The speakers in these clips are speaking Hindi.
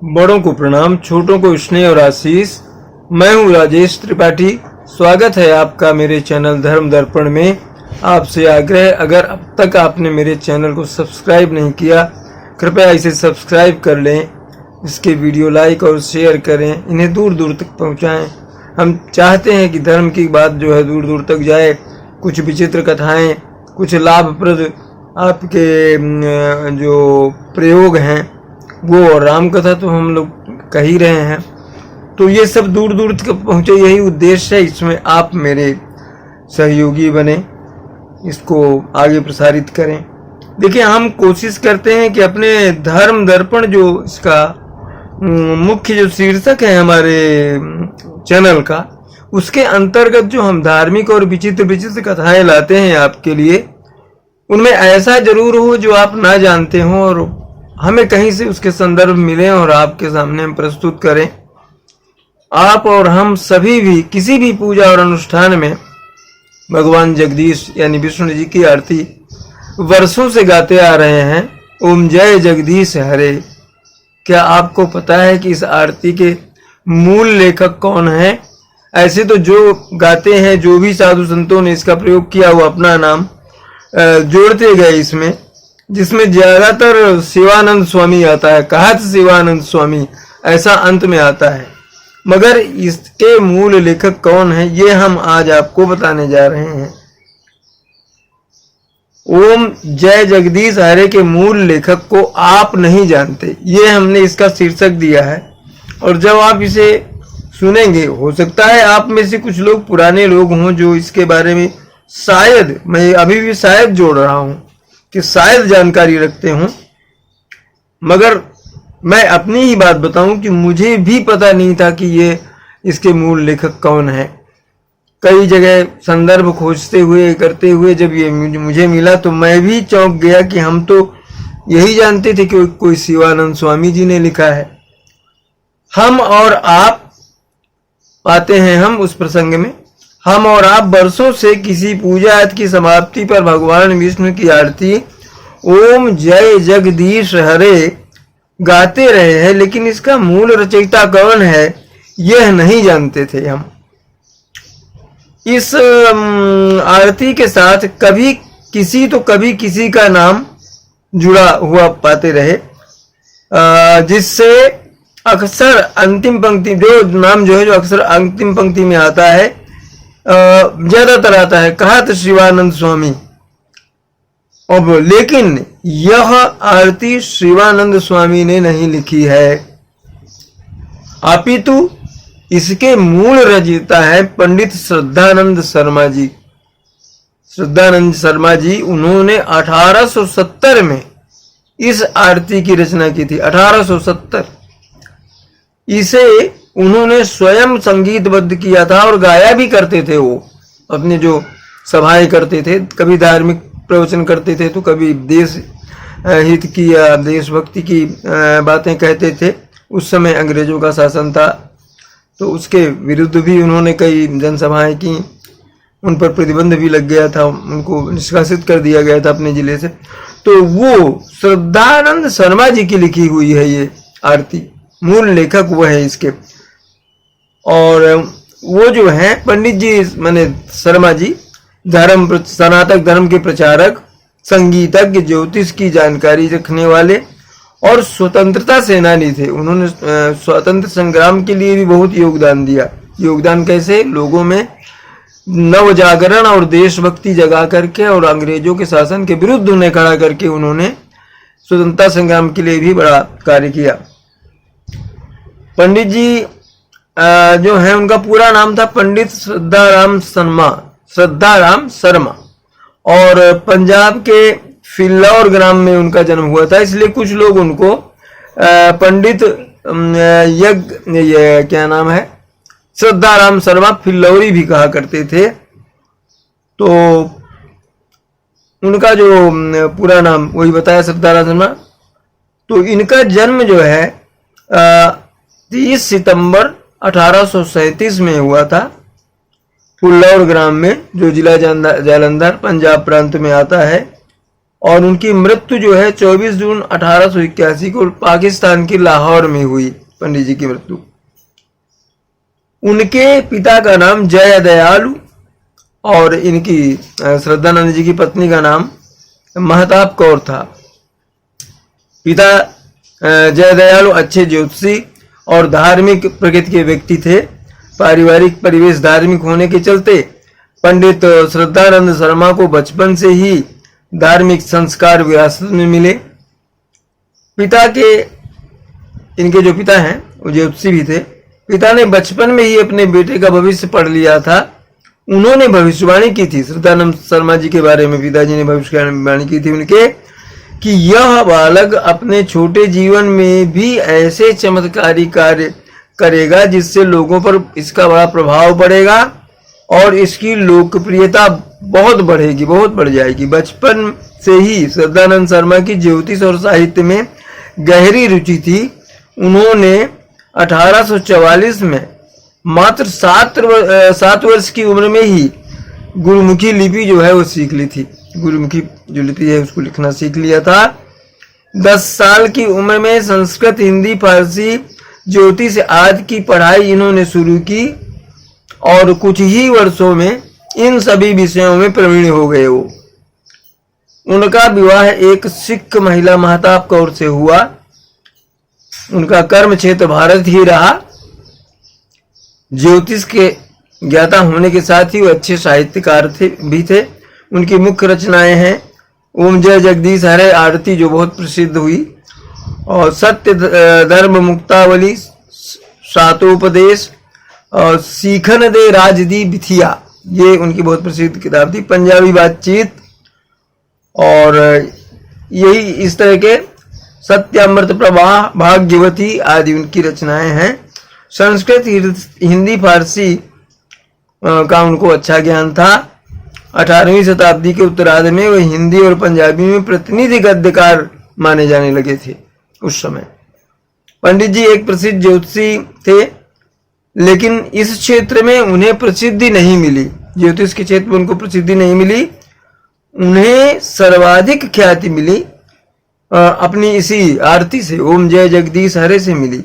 बड़ों को प्रणाम, छोटों को स्नेह और आशीष। मैं हूं राजेश त्रिपाठी। स्वागत है आपका मेरे चैनल धर्म दर्पण में। आपसे आग्रह, अगर अब तक आपने मेरे चैनल को सब्सक्राइब नहीं किया, कृपया इसे सब्सक्राइब कर लें। इसके वीडियो लाइक और शेयर करें, इन्हें दूर दूर तक पहुंचाएं। हम चाहते हैं कि धर्म की बात जो है दूर दूर तक जाए। कुछ विचित्र कथाएं, कुछ लाभप्रद आपके जो प्रयोग हैं वो, और राम कथा तो हम लोग कह ही रहे हैं, तो ये सब दूर दूर तक पहुंचे, यही उद्देश्य है। इसमें आप मेरे सहयोगी बने, इसको आगे प्रसारित करें। देखिए, हम कोशिश करते हैं कि अपने धर्म दर्पण जो इसका मुख्य जो शीर्षक है हमारे चैनल का, उसके अंतर्गत जो हम धार्मिक और विचित्र विचित्र कथाएं लाते हैं आपके लिए, उनमें ऐसा जरूर हो जो आप ना जानते हो और हमें कहीं से उसके संदर्भ मिले और आपके सामने हम प्रस्तुत करें। आप और हम सभी भी किसी भी पूजा और अनुष्ठान में भगवान जगदीश यानी विष्णु जी की आरती वर्षों से गाते आ रहे हैं। ओम जय जगदीश हरे। क्या आपको पता है कि इस आरती के मूल लेखक कौन है? ऐसे तो जो गाते हैं, जो भी साधु संतों ने इसका प्रयोग किया, वो अपना नाम जोड़ते गए इसमें, जिसमें ज्यादातर शिवानंद स्वामी आता है। कहत शिवानंद स्वामी ऐसा अंत में आता है, मगर इसके मूल लेखक कौन है ये हम आज आपको बताने जा रहे हैं। ओम जय जगदीश हरे के मूल लेखक को आप नहीं जानते, ये हमने इसका शीर्षक दिया है। और जब आप इसे सुनेंगे, हो सकता है आप में से कुछ लोग पुराने लोग हों जो इसके बारे में शायद, मैं अभी भी शायद जोड़ रहा हूं कि शायद जानकारी रखते हूं, मगर मैं अपनी ही बात बताऊं कि मुझे भी पता नहीं था कि ये इसके मूल लेखक कौन है। कई जगह संदर्भ खोजते हुए करते हुए जब ये मुझे मिला तो मैं भी चौंक गया कि हम तो यही जानते थे कि कोई शिवानंद स्वामी जी ने लिखा है। हम और आप आते हैं हम उस प्रसंग में। हम और आप वर्षों से किसी पूजा की समाप्ति पर भगवान विष्णु की आरती ओम जय जगदीश हरे गाते रहे हैं, लेकिन इसका मूल रचयिता कौन है यह नहीं जानते थे हम। इस आरती के साथ कभी किसी का नाम जुड़ा हुआ पाते रहे, जिससे अक्सर अंतिम पंक्ति जो नाम जो है जो अक्सर अंतिम पंक्ति में आता है, ज्यादातर आता है कहत शिवानंद स्वामी। अब लेकिन यह आरती शिवानंद स्वामी ने नहीं लिखी है, अपितु इसके मूल रचयिता है पंडित श्रद्धानंद शर्मा जी। श्रद्धानंद शर्मा जी, उन्होंने 1870 में इस आरती की रचना की थी। 1870 इसे उन्होंने स्वयं संगीतबद्ध किया था और गाया भी करते थे। वो अपने जो सभाएं करते थे, कभी धार्मिक प्रवचन करते थे तो कभी देश हित की या देशभक्ति की बातें कहते थे। उस समय अंग्रेजों का शासन था तो उसके विरुद्ध भी उन्होंने कई जनसभाएं की, उन पर प्रतिबंध भी लग गया था, उनको निष्कासित कर दिया गया था अपने जिले से। तो वो श्रद्धानंद शर्मा जी की लिखी हुई है ये आरती, मूल लेखक वो है इसके। और वो जो है पंडित जी माने शर्मा जी, सनातन धर्म के प्रचारक, संगीतज्ञ, ज्योतिष की जानकारी रखने वाले और स्वतंत्रता सेनानी थे। उन्होंने स्वतंत्र संग्राम के लिए भी बहुत योगदान दिया। योगदान कैसे? लोगों में नव जागरण और देशभक्ति जगा करके और अंग्रेजों के शासन के विरुद्ध उन्हें खड़ा करके उन्होंने स्वतंत्रता संग्राम के लिए भी बड़ा कार्य किया। पंडित जी जो है, उनका पूरा नाम था पंडित श्रद्धाराम शर्मा, और पंजाब के फिल्लौर ग्राम में उनका जन्म हुआ था। इसलिए कुछ लोग उनको पंडित क्या नाम है, श्रद्धाराम शर्मा फिल्लौरी भी कहा करते थे। तो उनका जो पूरा नाम वही बताया, श्रद्धाराम शर्मा। तो इनका जन्म जो है 30 सितंबर 1837 में हुआ था, फिल्लौर ग्राम में, जो जिला जालंधर पंजाब प्रांत में आता है। और उनकी मृत्यु जो है 24 जून 1881 को पाकिस्तान के लाहौर में हुई। पंडित जी की मृत्यु। उनके पिता का नाम जय दयालु और इनकी श्रद्धानंद जी की पत्नी का नाम महताब कौर था। पिता जय दयालु अच्छे ज्योतिषी और धार्मिक प्रकृति के व्यक्ति थे। पारिवारिक परिवेश धार्मिक होने के चलते पंडित श्रद्धानंद शर्मा को बचपन से ही धार्मिक संस्कार विरासत में मिले। पिता के, इनके जो पिता हैं वो ज्योतिषी भी थे। पिता ने बचपन में ही अपने बेटे का भविष्य पढ़ लिया था। उन्होंने भविष्यवाणी की थी श्रद्धानंद शर्मा जी के बारे में, पिताजी ने भविष्यवाणी की थी उनके, कि यह बालक अपने छोटे जीवन में भी ऐसे चमत्कारी कार्य करेगा जिससे लोगों पर इसका बड़ा प्रभाव पड़ेगा और इसकी लोकप्रियता बहुत बढ़ेगी, बहुत बढ़ जाएगी। बचपन से ही श्रद्धानंद शर्मा की ज्योतिष और साहित्य में गहरी रुचि थी। उन्होंने 1844 में मात्र 7 वर्ष की उम्र में ही गुरुमुखी लिपि जो है वो सीख ली थी। गुरुमुखी जो लिपि है उसको लिखना सीख लिया था। 10 साल की उम्र में संस्कृत, हिंदी, फारसी, ज्योतिष आदि की पढ़ाई इन्होंने शुरू की और कुछ ही वर्षों में इन सभी विषयों में प्रवीण हो गए वो। उनका विवाह एक सिख महिला महताब कौर से हुआ। उनका कर्म क्षेत्र भारत ही रहा। ज्योतिष के ज्ञाता होने के साथ ही वो अच्छे साहित्यकार भी थे। उनकी मुख्य रचनाएं हैं ओम जय जगदीश हरे आरती जो बहुत प्रसिद्ध हुई, और सत्य धर्म मुक्तावली, सातोपदेश और सीखन दे राजदी बिथिया, ये उनकी बहुत प्रसिद्ध किताब थी। पंजाबी बातचीत और यही इस तरह के सत्यामृत प्रवाह, भाग्यवती आदि उनकी रचनाएं हैं। संस्कृत, हिंदी, फारसी का उनको अच्छा ज्ञान था। 18वीं शताब्दी के उत्तरार्ध में वे हिंदी और पंजाबी में प्रतिनिधि गद्यकार माने जाने लगे थे। उस समय पंडित जी एक प्रसिद्ध ज्योतिषी थे, लेकिन इस क्षेत्र में उन्हें प्रसिद्धि नहीं मिली। ज्योतिष के क्षेत्र में उनको प्रसिद्धि नहीं मिली। उन्हें सर्वाधिक ख्याति मिली अपनी इसी आरती से, ओम जय जगदीश हरे से मिली,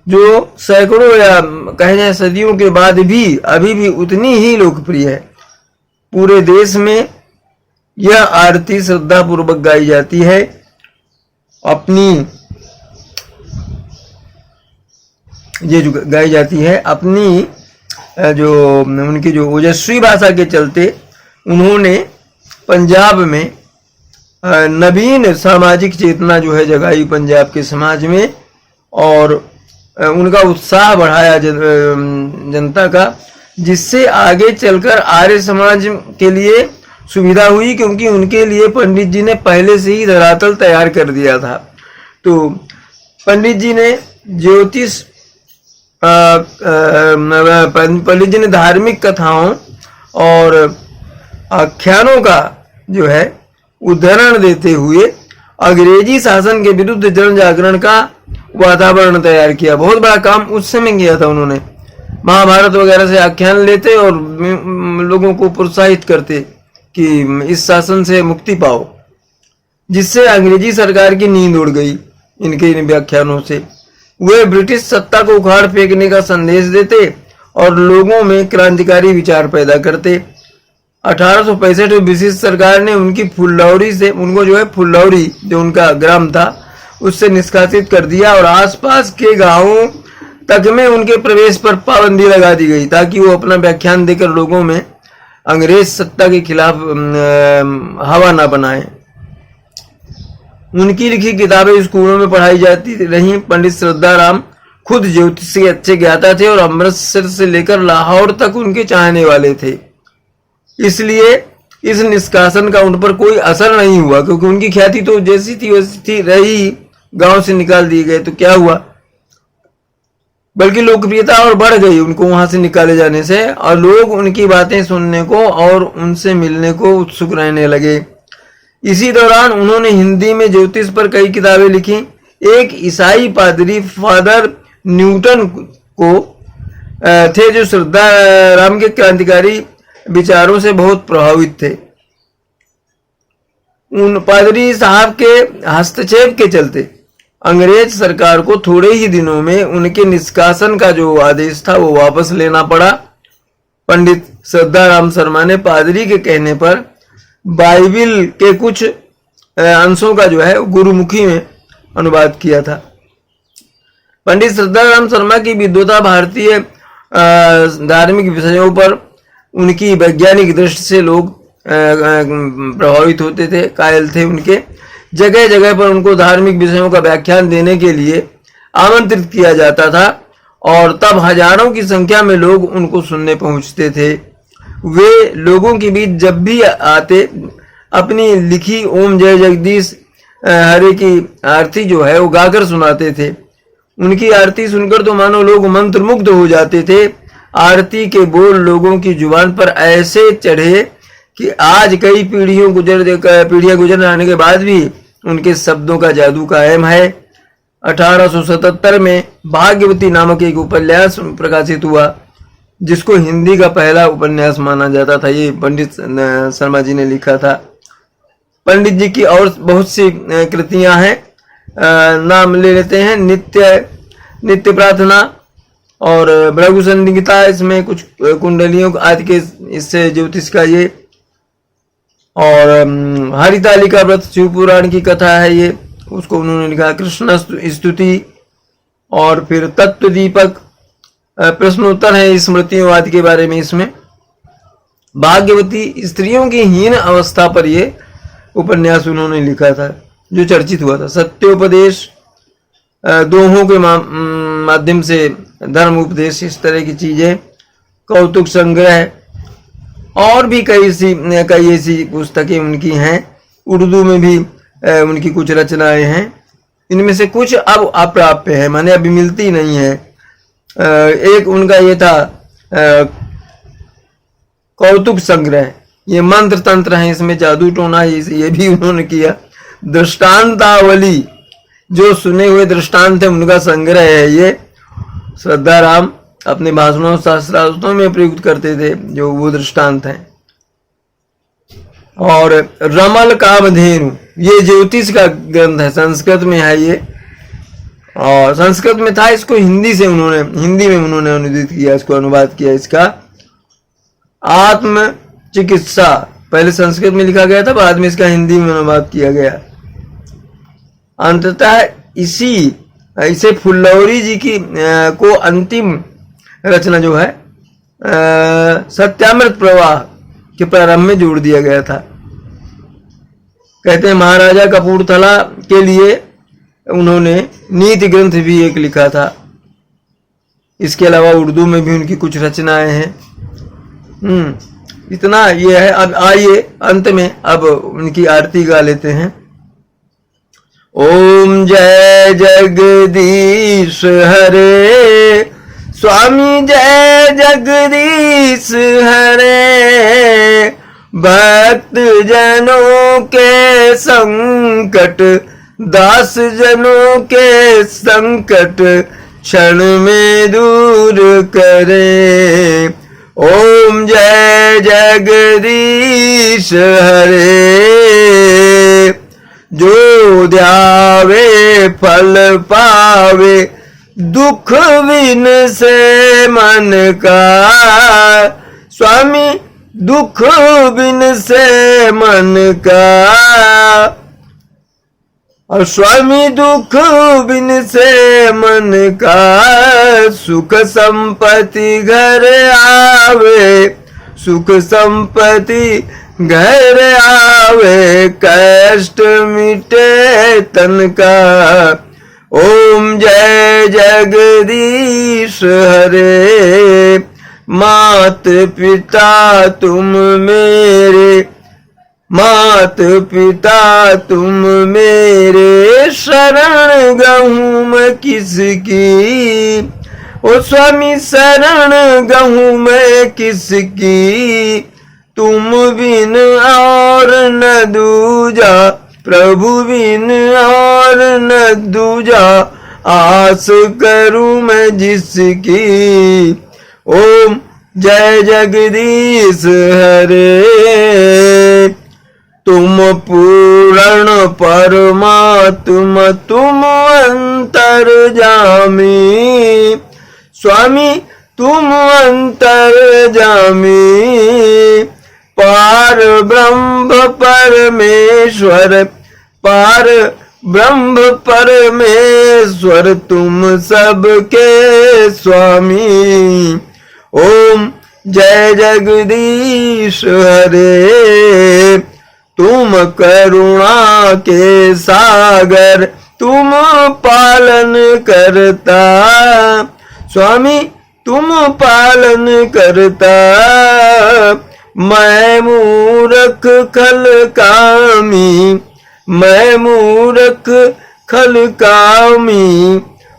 जो सैकड़ों या कहे जाए सदियों के बाद भी अभी भी उतनी ही लोकप्रिय है। पूरे देश में यह आरती श्रद्धा पूर्वक गाई जाती है। अपनी ये जो गाई जाती है अपनी जो उनकी जो ओजस्वी भाषा के चलते उन्होंने पंजाब में नवीन सामाजिक चेतना जो है जगाई पंजाब के समाज में, और उनका उत्साह बढ़ाया जनता का, जिससे आगे चलकर आर्य समाज के लिए सुविधा हुई, क्योंकि उनके लिए पंडित जी ने पहले से ही धरातल तैयार कर दिया था। तो पंडित जी ने ज्योतिष, पंडित जी ने धार्मिक कथाओं और आख्यानों का जो है उदाहरण देते हुए अंग्रेजी शासन के विरुद्ध जन जागरण का वातावरण तैयार किया। बहुत बड़ा काम उस समय किया था उन्होंने। महाभारत वगैरह से आख्यान लेते और लोगों को प्रोत्साहित करते कि इस शासन से मुक्ति पाओ, जिससे अंग्रेजी सरकार की नींद उड़ गई इनके इन व्याख्यानों से। वे ब्रिटिश सत्ता को उखाड़ फेंकने का संदेश देते और लोगों में क्रांतिकारी विचार पैदा करते। 1865 में ब्रिटिश सरकार ने उनकी फुलौरी से, उनको जो है फुलौरी जो उनका ग्राम था उससे निष्कासित कर दिया और आसपास के गांवों तक में उनके प्रवेश पर पाबंदी लगा दी गई, ताकि वो अपना व्याख्यान देकर लोगों में अंग्रेज सत्ता के खिलाफ हवा ना बनाए। उनकी लिखी किताबें स्कूलों में पढ़ाई जाती रहीं। पंडित श्रद्धाराम खुद ज्योतिष के अच्छे ज्ञाता थे और अमृतसर से लेकर लाहौर तक उनके चाहने वाले थे। इसलिए इस निष्कासन का उन पर कोई असर नहीं हुआ, क्योंकि उनकी ख्याति तो जैसी थी वैसी थी रही। गांव से निकाल दिए गए तो क्या हुआ, बल्कि लोकप्रियता और बढ़ गई उनको वहां से निकाले जाने से, और लोग उनकी बातें सुनने को और उनसे मिलने को उत्सुक रहने लगे। इसी दौरान उन्होंने हिंदी में ज्योतिष पर कई किताबें लिखी। एक ईसाई पादरी फादर न्यूटन को थे जो श्रद्धाराम के क्रांतिकारी विचारों से बहुत प्रभावित थे। उन पादरी साहब के हस्तक्षेप के चलते अंग्रेज सरकार को थोड़े ही दिनों में उनके निष्कासन का जो आदेश था वो वापस लेना पड़ा। पंडित श्रद्धाराम शर्मा ने पादरी के कहने पर बाइबिल के कुछ अंशों का जो है गुरुमुखी में अनुवाद किया था। पंडित श्रद्धाराम शर्मा की विद्वता भारतीय धार्मिक विषयों पर उनकी वैज्ञानिक दृष्टि से लोग प्रभावित होते थे, कायल थे उनके। जगह जगह पर उनको धार्मिक विषयों का व्याख्यान देने के लिए आमंत्रित किया जाता था और तब हजारों की संख्या में लोग उनको सुनने पहुंचते थे। वे लोगों के बीच जब भी आते अपनी लिखी ओम जय जगदीश हरे की आरती जो है वो गाकर सुनाते थे। उनकी आरती सुनकर तो मानो लोग मंत्रमुग्ध हो जाते थे। आरती के बोल लोगों की जुबान पर ऐसे चढ़े कि आज कई पीढ़ियां गुजर आने के बाद भी उनके शब्दों का जादू कायम है। 1877 में भाग्यवती नामक एक उपन्यास प्रकाशित हुआ जिसको हिंदी का पहला उपन्यास माना जाता था। ये पंडित शर्मा जी ने लिखा था। पंडित जी की और बहुत सी कृतियां हैं, नाम ले लेते हैं। नित्य प्रार्थना और भृगु संहिता, इसमें कुछ कुंडलियों आदि के इससे ज्योतिष का ये, और हरितालिका व्रत शिव पुराण की कथा है ये, उसको उन्होंने लिखा। कृष्ण स्तुति और फिर तत्व दीपक, प्रश्नोत्तर है स्मृतियों आदि के बारे में। इसमें भाग्यवती स्त्रियों की हीन अवस्था पर ये उपन्यास उन्होंने लिखा था जो चर्चित हुआ था। सत्योपदेश, दोहों के माध्यम से धर्म उपदेश, इस तरह की चीजें। कौतुक संग्रह और भी कई ऐसी पुस्तकें उनकी हैं। उर्दू में भी उनकी कुछ रचनाएं हैं। इनमें से कुछ अब अप्राप्य है, माने अभी मिलती नहीं है। एक उनका ये था कौतुक संग्रह, ये मंत्र तंत्र है, इसमें जादू टोना ये भी उन्होंने किया। दृष्टांतावली, जो सुने हुए दृष्टांत है उनका संग्रह है ये। श्रद्धाराम अपने भाषणों शास्त्रार्थों में प्रयुक्त करते थे जो वो दृष्टांत हैं। और रमल कामधेनु, ये ज्योतिष का ग्रंथ है, संस्कृत में है ये, और संस्कृत में था, इसको हिंदी में उन्होंने अनुदित किया, इसको अनुवाद किया। इसका आत्म चिकित्सा पहले संस्कृत में लिखा गया था, बाद में इसका हिंदी में अनुवाद किया गया। अंततः इसे फुल्लौरी जी की को अंतिम रचना जो है सत्यामृत प्रवाह के प्रारंभ में जोड़ दिया गया था। कहते हैं महाराजा कपूरथला के लिए उन्होंने नीति ग्रंथ भी एक लिखा था। इसके अलावा उर्दू में भी उनकी कुछ रचनाएं हैं। इतना ये है। अब आइए अंत में अब उनकी आरती गा लेते हैं। ओम जय जगदीश हरे, स्वामी जय जगदीश हरे, भक्त जनों के संकट, दास जनों के संकट क्षण में दूर करे। ओम जय जगदीश हरे, जो ध्यावे फल पावे, दुख बिन से मन का। स्वामी दुख बिन से मन का, और स्वामी दुख बिन से मन का। सुख संपत्ति घर आवे, सुख संपत्ति घर आवे, कष्ट मिटे तन का। ओम जय जगदीश हरे, मात पिता तुम मेरे, मात पिता तुम मेरे, शरण गहूं मैं किसकी। ओ स्वामी शरण गहूं मैं किसकी, तुम बिन और न दूजा, प्रभु बिन और न दूजा, आस करूं मैं जिसकी। ओम जय जगदीश हरे। तुम पूर्ण परमात्मा तुम अंतर्यामी। स्वामी तुम अंतर्यामी, पार ब्रह्म परमेश्वर, पार ब्रह्म परमेश्वर तुम सबके स्वामी। ओम जय जगदीश हरे, तुम करुणा के सागर तुम पालन करता। स्वामी तुम पालन करता, मैं मूर्ख खल कामी, मैं मूर्ख खल कामी,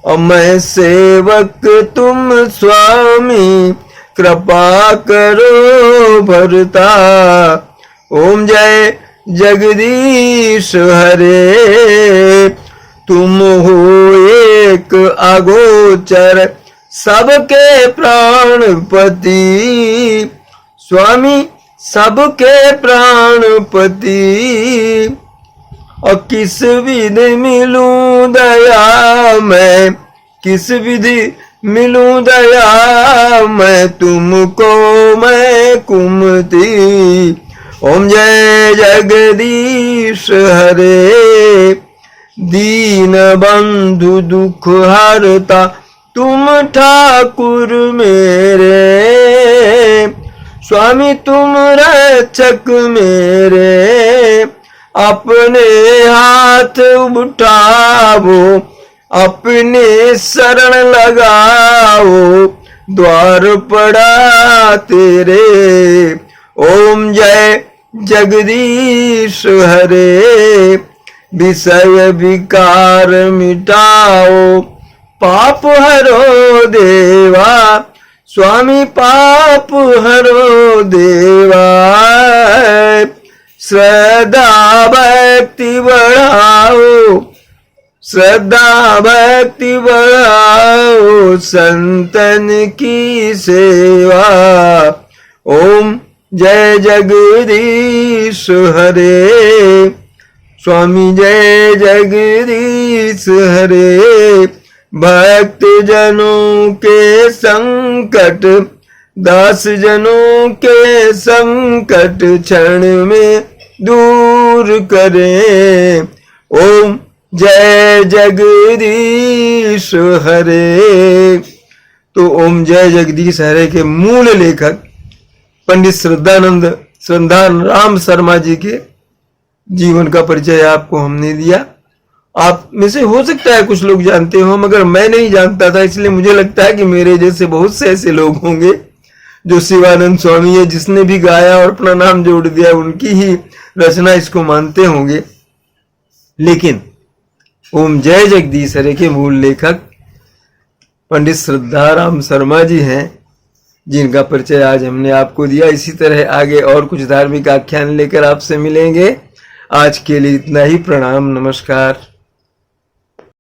और मैं सेवक तुम स्वामी, कृपा करो भरता। ओम जय जगदीश हरे, तुम हो एक अगोचर सबके प्राणपति। स्वामी सबके प्राणपति, और किस विधि मिलूं दया मैं, किस विधि मिलूं दया मैं, तुमको मैं कुमति। ओम जय जगदीश हरे, दीन बंधु दुख हरता तुम ठाकुर मेरे। स्वामी तुम रक्षक मेरे, अपने हाथ उठाओ, अपने शरण लगाओ, द्वार पड़ा तेरे। ओम जय जगदीश हरे, विषय विकार मिटाओ, पाप हरो देवा। स्वामी पाप हरो देवा, श्रद्धा भक्ति बढ़ाओ, श्रद्धा भक्ति बढ़ाओ, संतन की सेवा। ओम जय जगदीश हरे, स्वामी जय जगदीश हरे। भक्त जनों के संकट, दास जनों के संकट क्षण में दूर करें। ओम जय जगदीश हरे। तो ओम जय जगदीश हरे के मूल लेखक पंडित श्रद्धानंद राम शर्मा जी के जीवन का परिचय आपको हमने दिया। आप में से हो सकता है कुछ लोग जानते हो, मगर मैं नहीं जानता था, इसलिए मुझे लगता है कि मेरे जैसे बहुत से ऐसे लोग होंगे जो शिवानंद स्वामी है, जिसने भी गाया और अपना नाम जोड़ दिया, उनकी ही रचना इसको मानते होंगे। लेकिन ओम जय जगदीश हरे के मूल लेखक पंडित श्रद्धाराम शर्मा जी हैं, जिनका परिचय आज हमने आपको दिया। इसी तरह आगे और कुछ धार्मिक आख्यान लेकर आपसे मिलेंगे। आज के लिए इतना ही। प्रणाम, नमस्कार।